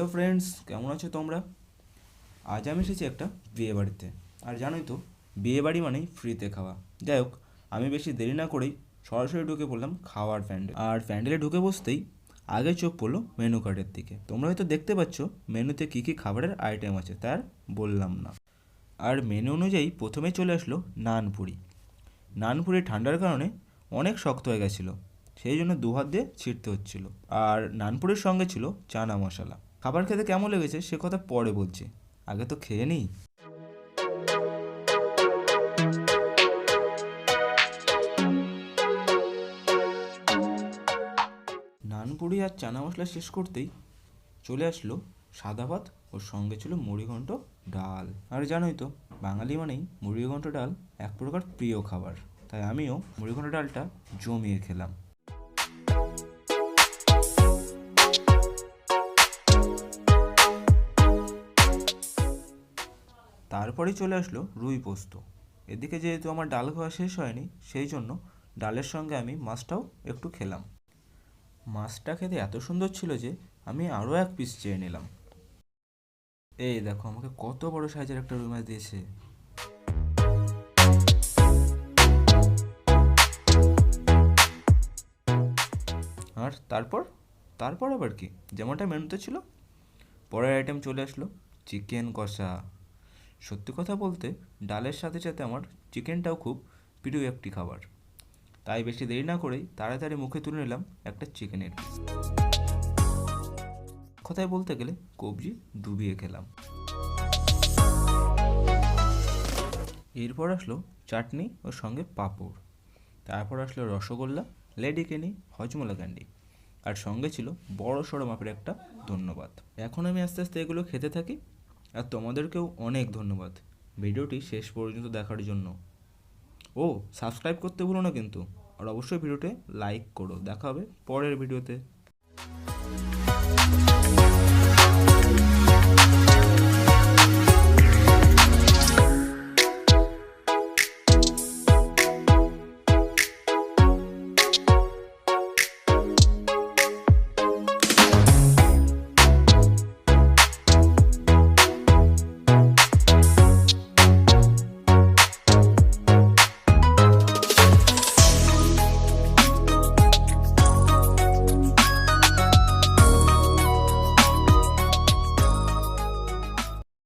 Hello friends, কেমন আছো তোমরা? আজ আমি এসেছি একটা বিয়ে বাড়িতে। আর জানোই তো, বিয়ে বাড়ি মানেই ফ্রিতে খাওয়া। যাই হোক, আমি বেশি দেরি না করেই সরাসরি ঢুকে পড়লাম খাওয়ার প্যান্ডেল। আর প্যান্ডেলে ঢুকে বসতেই আগে চোখ পড়লো মেনু কার্ডের দিকে। তোমরা হয়তো দেখতে পাচ্ছ মেনুতে কী কী খাবারের আইটেম আছে, তার বললাম না। আর মেনু অনুযায়ী প্রথমে চলে আসলো নানপুরি। নানপুরি ঠান্ডার কারণে অনেক শক্ত হয়ে গেছিলো, সেই জন্য দু হাত দিয়ে ছিঁড়তে হচ্ছিল। আর নানপুরির সঙ্গে ছিল চানা মশলা। খাবার খেতে কেমন লেগেছে সে কথা পরে বলছি, আগে তো খেয়ে নিই। নানপুরি আর চানা মশলা শেষ করতেই চলে আসলো সাদা ভাত, ওর সঙ্গে ছিল মুড়িঘণ্ট, ডাল। আর জানোই তো, বাঙালি মানেই মুড়িঘণ্ট ডাল এক প্রকার প্রিয় খাবার, তাই আমিও মুড়িঘণ্ট ডালটা জমিয়ে খেলাম। তারপরেই চলে আসলো রুই পোস্ত। এদিকে যেহেতু আমার ডাল খাওয়া শেষ হয়নি, সেই জন্য ডালের সঙ্গে আমি মাছটাও একটু খেলাম। মাছটা খেতে এত সুন্দর ছিল যে আমি আরও এক পিস চেয়ে নিলাম। এই দেখো, আমাকে কত বড় সাইজের একটা রুই মাছ দিয়েছে। আর তারপর তারপর আবার কি, যেমনটা মেনুতে ছিল পরের আইটেম চলে আসলো চিকেন কষা। সত্যি কথা বলতে ডালের সাথে সাথে আমার চিকেনটাও খুব প্রিয় একটি খাবার, তাই বেশি দেরি না করেই তাড়াতাড়ি মুখে তুলে নিলাম একটা চিকেনের পিস। কথায় বলতে গেলে কবজি ডুবিয়ে খেলাম। এরপর আসলো চাটনি ও সঙ্গে পাঁপড়। তারপর আসলো রসগোল্লা, লেডিকেনি, হজমোলা ক্যান্ডি, আর সঙ্গে ছিল বড় সড়ো মাপের একটা ধন্যবাদ। এখন আমি আস্তে আস্তে এগুলো খেতে থাকি। আর তোমাদেরকেও অনেক ধন্যবাদ ভিডিওটি শেষ পর্যন্ত দেখার জন্য। ও সাবস্ক্রাইব করতে ভুলো না কিন্তু, আর অবশ্যই ভিডিওতে লাইক করো। দেখা হবে পরের ভিডিওতে।